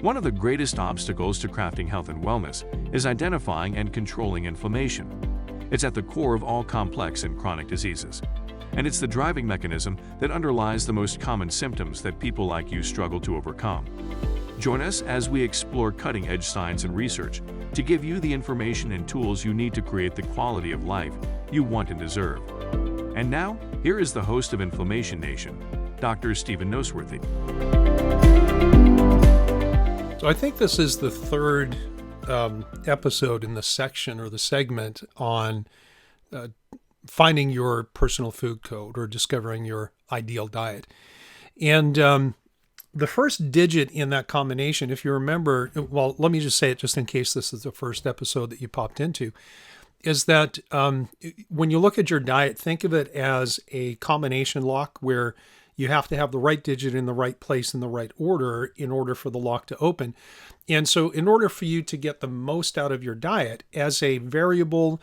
One of the greatest obstacles to crafting health and wellness is identifying and controlling inflammation. It's at the core of all complex and chronic diseases, and it's the driving mechanism that underlies the most common symptoms that people like you struggle to overcome. Join us as we explore cutting-edge science and research to give you the information and tools you need to create the quality of life you want and deserve. And now, here is the host of Inflammation Nation, Dr. Stephen Noseworthy. So I think this is the third episode in the section or the segment on finding your personal food code or discovering your ideal diet. And the first digit in that combination, if you remember, well, let me just say it just in case this is the first episode that you popped into, is that when you look at your diet, think of it as a combination lock where you have to have the right digit in the right place in the right order in order for the lock to open. And so in order for you to get the most out of your diet as a variable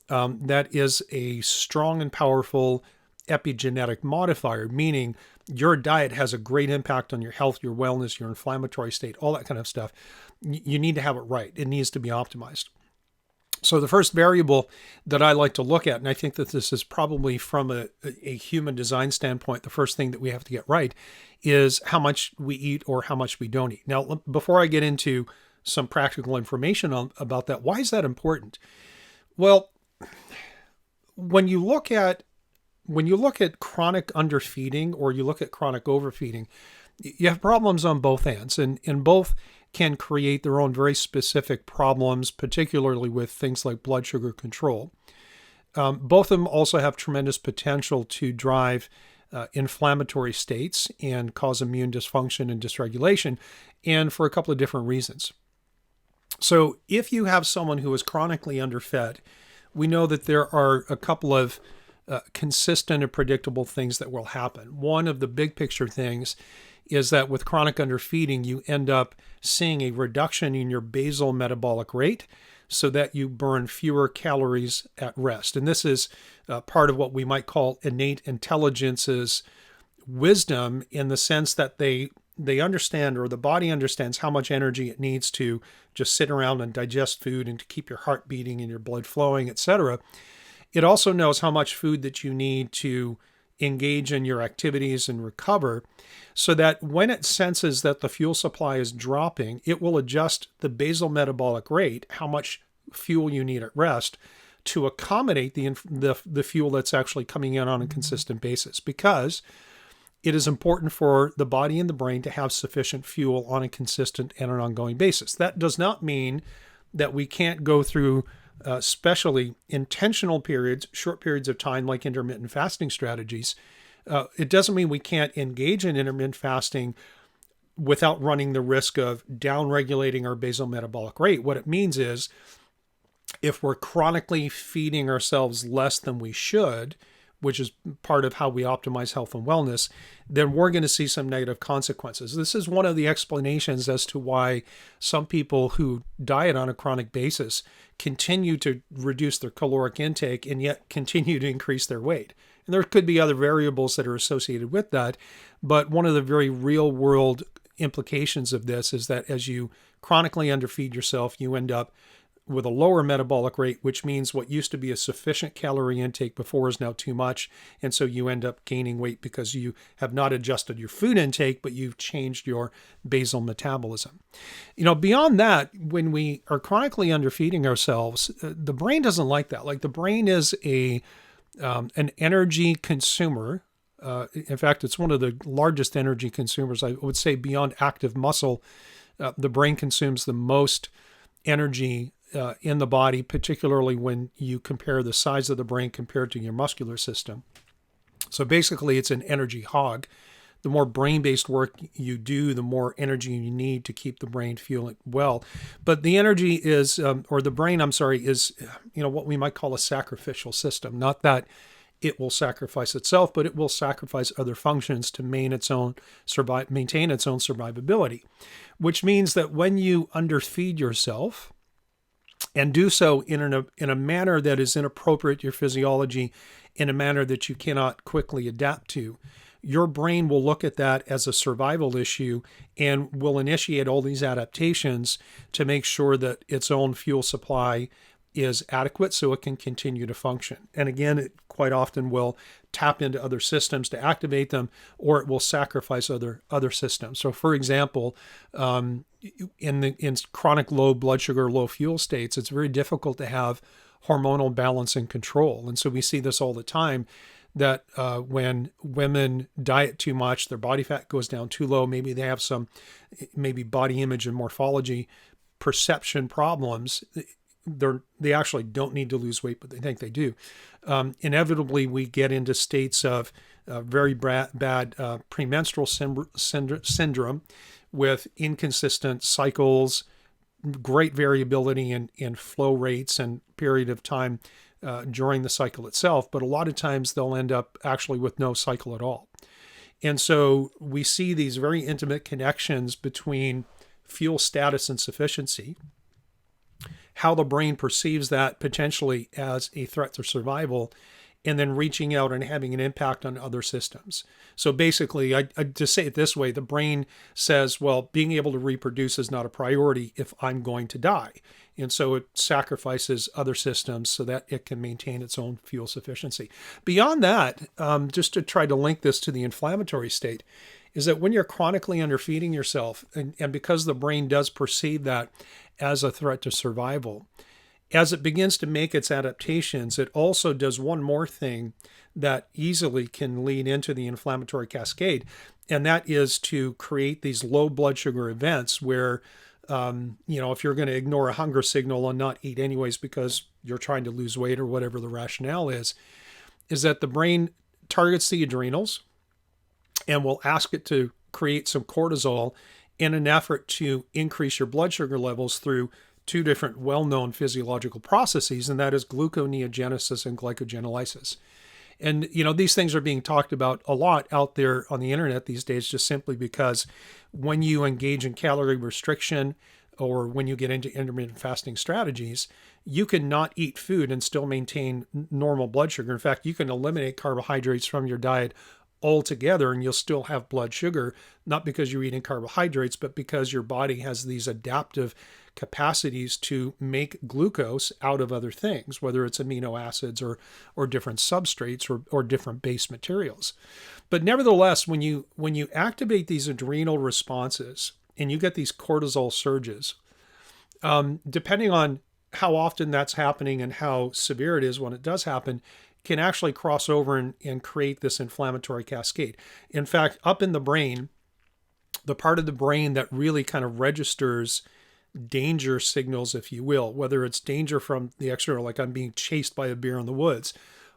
that is a strong and powerful epigenetic modifier, meaning your diet has a great impact on your health, your wellness, your inflammatory state, all that kind of stuff, you need to have it right. It needs to be optimized. So the first variable that I like to look at, and I think that this is probably from a human design standpoint, the first thing that we have to get right is how much we eat or how much we don't eat. Now, before I get into some practical information about that, why is that important? Well, when you look at chronic underfeeding or you look at chronic overfeeding, you have problems on both ends, and both can create their own very specific problems, particularly with things like blood sugar control. Both of them also have tremendous potential to drive inflammatory states and cause immune dysfunction and dysregulation, and for a couple of different reasons. So if you have someone who is chronically underfed, we know that there are a couple of consistent and predictable things that will happen. One of the big picture things is that with chronic underfeeding, you end up seeing a reduction in your basal metabolic rate so that you burn fewer calories at rest. And this is part of what we might call innate intelligence's wisdom, in the sense that they understand, or the body understands, how much energy it needs to just sit around and digest food and to keep your heart beating and your blood flowing, etc. It also knows how much food that you need to engage in your activities and recover, so that when it senses that the fuel supply is dropping, it will adjust the basal metabolic rate, how much fuel you need at rest, to accommodate the fuel that's actually coming in on a consistent basis, because it is important for the body and the brain to have sufficient fuel on a consistent and an ongoing basis. That does not mean that we can't go through especially intentional periods, short periods of time, like intermittent fasting strategies. It doesn't mean we can't engage in intermittent fasting without running the risk of downregulating our basal metabolic rate. What it means is, if we're chronically feeding ourselves less than we should, which is part of how we optimize health and wellness, then we're going to see some negative consequences. This is one of the explanations as to why some people who diet on a chronic basis continue to reduce their caloric intake and yet continue to increase their weight. And there could be other variables that are associated with that, but one of the very real world implications of this is that as you chronically underfeed yourself, you end up with a lower metabolic rate, which means what used to be a sufficient calorie intake before is now too much. And so you end up gaining weight because you have not adjusted your food intake, but you've changed your basal metabolism. Beyond that, when we are chronically underfeeding ourselves, the brain doesn't like that. Like, the brain is an energy consumer. In fact, it's one of the largest energy consumers. I would say beyond active muscle, the brain consumes the most energy in the body, particularly when you compare the size of the brain compared to your muscular system. So basically, it's an energy hog. The more brain-based work you do, the more energy you need to keep the brain feeling well. But the energy is, or the brain, is, what we might call a sacrificial system. Not that it will sacrifice itself, but it will sacrifice other functions to maintain its own survivability. Which means that when you underfeed yourself, and do so in a manner that is inappropriate to your physiology, in a manner that you cannot quickly adapt to, your brain will look at that as a survival issue and will initiate all these adaptations to make sure that its own fuel supply is adequate so it can continue to function. And again, it quite often will tap into other systems to activate them, or it will sacrifice other systems. So for example, in chronic low blood sugar, low fuel states, it's very difficult to have hormonal balance and control. And so we see this all the time, that when women diet too much, their body fat goes down too low, maybe they have some body image and morphology perception problems. They actually don't need to lose weight, but they think they do. Inevitably, we get into states of very bad premenstrual syndrome with inconsistent cycles, great variability in flow rates and period of time during the cycle itself. But a lot of times they'll end up actually with no cycle at all. And so we see these very intimate connections between fuel status and sufficiency, how the brain perceives that potentially as a threat to survival, and then reaching out and having an impact on other systems. So basically, I just say it this way, the brain says, well, being able to reproduce is not a priority if I'm going to die. And so it sacrifices other systems so that it can maintain its own fuel sufficiency. Beyond that, just to try to link this to the inflammatory state, is that when you're chronically underfeeding yourself, and because the brain does perceive that as a threat to survival, as it begins to make its adaptations, it also does one more thing that easily can lead into the inflammatory cascade, and that is to create these low blood sugar events where, if you're going to ignore a hunger signal and not eat anyways because you're trying to lose weight or whatever the rationale is that the brain targets the adrenals and will ask it to create some cortisol in an effort to increase your blood sugar levels through two different well-known physiological processes, and that is gluconeogenesis and glycogenolysis. And, these things are being talked about a lot out there on the internet these days, just simply because when you engage in calorie restriction or when you get into intermittent fasting strategies, you can not eat food and still maintain normal blood sugar. In fact, you can eliminate carbohydrates from your diet altogether and you'll still have blood sugar, not because you're eating carbohydrates, but because your body has these adaptive capacities to make glucose out of other things, whether it's amino acids or different substrates or different base materials. But nevertheless, when you activate these adrenal responses and you get these cortisol surges, depending on how often that's happening and how severe it is when it does happen, can actually cross over and create this inflammatory cascade. In fact, up in the brain, the part of the brain that really kind of registers danger signals, if you will, whether it's danger from the external, like I'm being chased by a bear in the woods,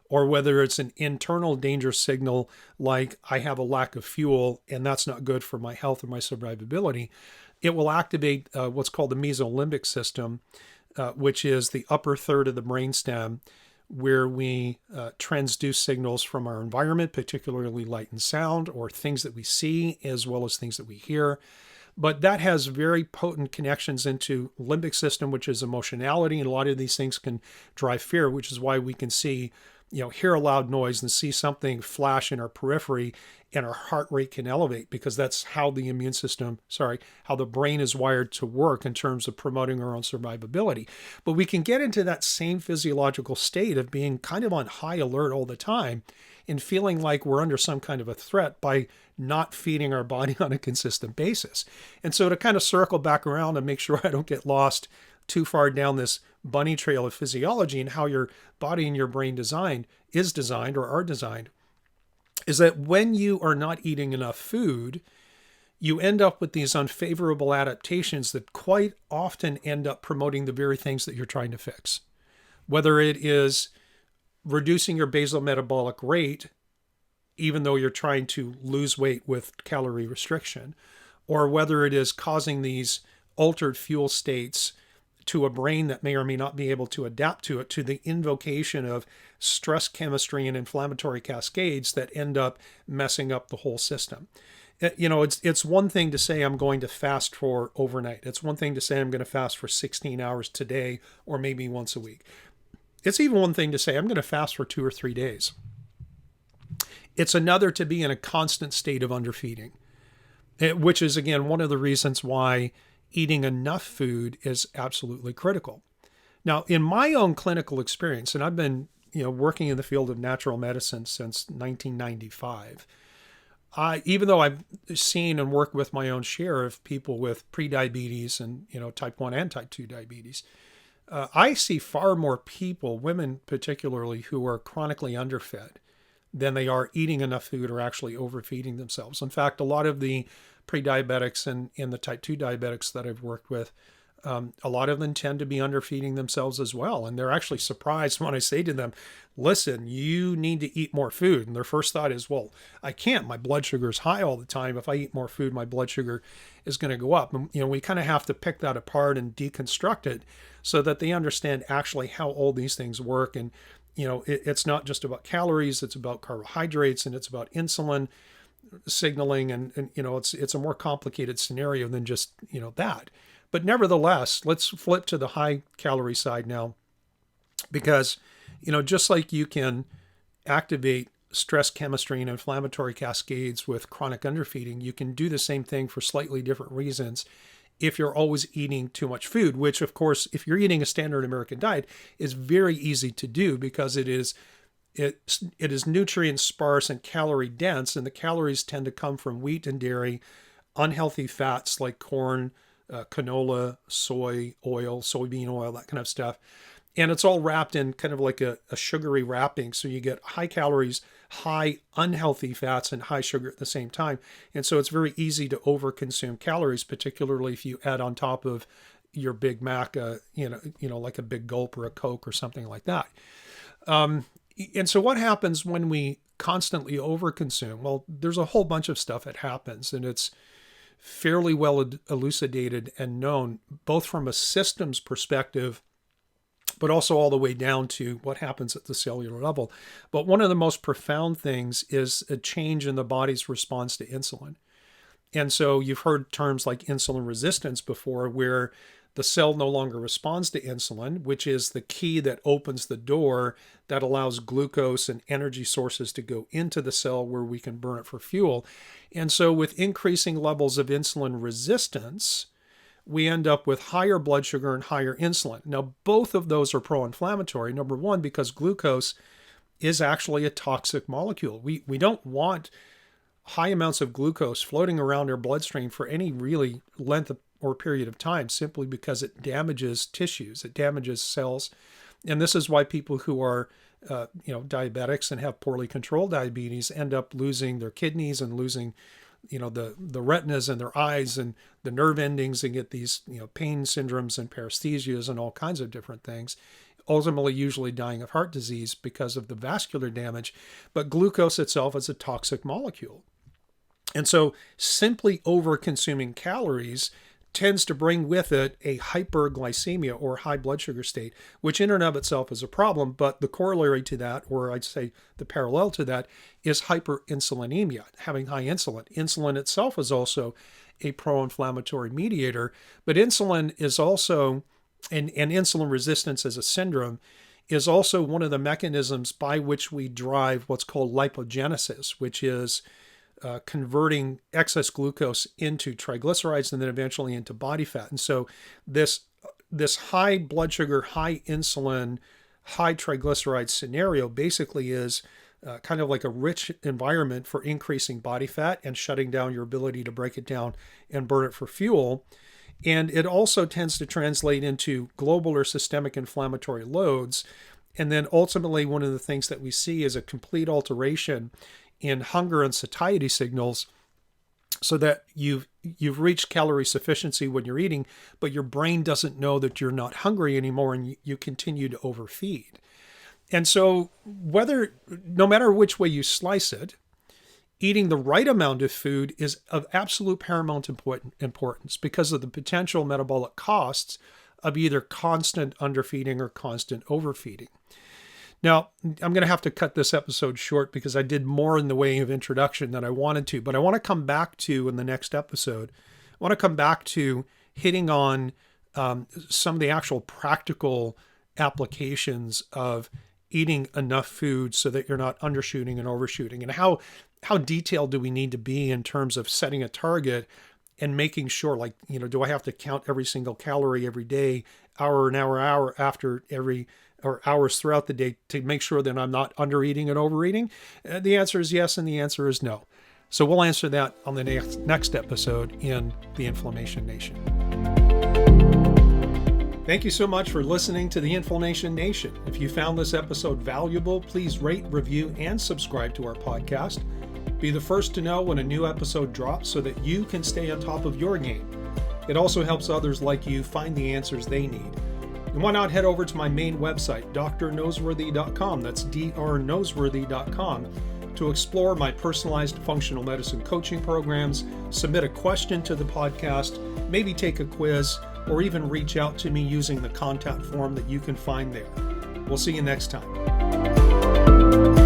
or whether it's an internal danger signal, like I have a lack of fuel and that's not good for my health or my survivability, it will activate what's called the mesolimbic system, which is the upper third of the brainstem, where we transduce signals from our environment, particularly light and sound, or things that we see as well as things that we hear. But that has very potent connections into limbic system, which is emotionality, and a lot of these things can drive fear, which is why we can see, hear a loud noise and see something flash in our periphery and our heart rate can elevate, because that's how the how the brain is wired to work in terms of promoting our own survivability. But we can get into that same physiological state of being kind of on high alert all the time and feeling like we're under some kind of a threat by not feeding our body on a consistent basis. And so to kind of circle back around and make sure I don't get lost too far down this bunny trail of physiology and how your body and your brain is designed, is that when you are not eating enough food, you end up with these unfavorable adaptations that quite often end up promoting the very things that you're trying to fix. Whether it is reducing your basal metabolic rate, even though you're trying to lose weight with calorie restriction, or whether it is causing these altered fuel states to a brain that may or may not be able to adapt to it, to the invocation of stress chemistry and inflammatory cascades that end up messing up the whole system. It's one thing to say I'm going to fast for overnight. It's one thing to say I'm going to fast for 16 hours today or maybe once a week. It's even one thing to say I'm going to fast for 2 or 3 days. It's another to be in a constant state of underfeeding, which is, again, one of the reasons why eating enough food is absolutely critical. Now, in my own clinical experience, and I've been working in the field of natural medicine since 1995, even though I've seen and worked with my own share of people with prediabetes and type 1 and type 2 diabetes, I see far more people, women particularly, who are chronically underfed than they are eating enough food or actually overfeeding themselves. In fact, a lot of the pre-diabetics and the type 2 diabetics that I've worked with, a lot of them tend to be underfeeding themselves as well. And they're actually surprised when I say to them, listen, you need to eat more food. And their first thought is, well, I can't. My blood sugar is high all the time. If I eat more food, my blood sugar is going to go up. And, we kind of have to pick that apart and deconstruct it so that they understand actually how all these things work. And, it's not just about calories, it's about carbohydrates, and it's about insulin signaling. And it's a more complicated scenario than just, that. But nevertheless, let's flip to the high calorie side now, because, just like you can activate stress chemistry and inflammatory cascades with chronic underfeeding, you can do the same thing for slightly different reasons if you're always eating too much food, which, of course, if you're eating a standard American diet, is very easy to do because it is nutrient sparse and calorie dense, and the calories tend to come from wheat and dairy, unhealthy fats like corn, canola, soy oil, soybean oil, that kind of stuff. And it's all wrapped in kind of like a sugary wrapping. So you get high calories, high unhealthy fats, and high sugar at the same time. And so it's very easy to overconsume calories, particularly if you add on top of your Big Mac, like a big gulp or a Coke or something like that. And so what happens when we constantly overconsume? Well, there's a whole bunch of stuff that happens, and it's fairly well elucidated and known, both from a systems perspective, but also all the way down to what happens at the cellular level. But one of the most profound things is a change in the body's response to insulin. And so you've heard terms like insulin resistance before, where the cell no longer responds to insulin, which is the key that opens the door that allows glucose and energy sources to go into the cell where we can burn it for fuel. And so with increasing levels of insulin resistance, we end up with higher blood sugar and higher insulin. Now, both of those are pro-inflammatory. Number one, because glucose is actually a toxic molecule. We don't want high amounts of glucose floating around our bloodstream for any really length or period of time, simply because it damages tissues, it damages cells. And this is why people who are diabetics and have poorly controlled diabetes end up losing their kidneys and losing the retinas in their eyes and the nerve endings, and get these pain syndromes and paresthesias and all kinds of different things, ultimately usually dying of heart disease because of the vascular damage. But glucose itself is a toxic molecule. And so simply over consuming calories tends to bring with it a hyperglycemia or high blood sugar state, which in and of itself is a problem. But the corollary to that, or I'd say the parallel to that, is hyperinsulinemia, having high insulin. Insulin itself is also a pro-inflammatory mediator, but insulin is also, and insulin resistance as a syndrome, is also one of the mechanisms by which we drive what's called lipogenesis, which is converting excess glucose into triglycerides and then eventually into body fat. And so this high blood sugar, high insulin, high triglyceride scenario basically is kind of like a rich environment for increasing body fat and shutting down your ability to break it down and burn it for fuel. And it also tends to translate into global or systemic inflammatory loads. And then ultimately, one of the things that we see is a complete alteration in hunger and satiety signals, so that you've reached calorie sufficiency when you're eating, but your brain doesn't know that you're not hungry anymore, and you continue to overfeed. And so no matter which way you slice it, eating the right amount of food is of absolute paramount importance because of the potential metabolic costs of either constant underfeeding or constant overfeeding. Now, I'm going to have to cut this episode short because I did more in the way of introduction than I wanted to, but I want to come back to, in the next episode, I want to come back to hitting on some of the actual practical applications of eating enough food so that you're not undershooting and overshooting? And how detailed do we need to be in terms of setting a target and making sure, like, do I have to count every single calorie every day, hour after every, or hours throughout the day, to make sure that I'm not undereating and overeating? The answer is yes, and the answer is no. So we'll answer that on the next episode in the Inflammation Nation. Thank you so much for listening to the Inflammation Nation. If you found this episode valuable, please rate, review, and subscribe to our podcast. Be the first to know when a new episode drops so that you can stay on top of your game. It also helps others like you find the answers they need. And why not head over to my main website, drnoseworthy.com, that's drnoseworthy.com, to explore my personalized functional medicine coaching programs, submit a question to the podcast, maybe take a quiz, or even reach out to me using the contact form that you can find there. We'll see you next time.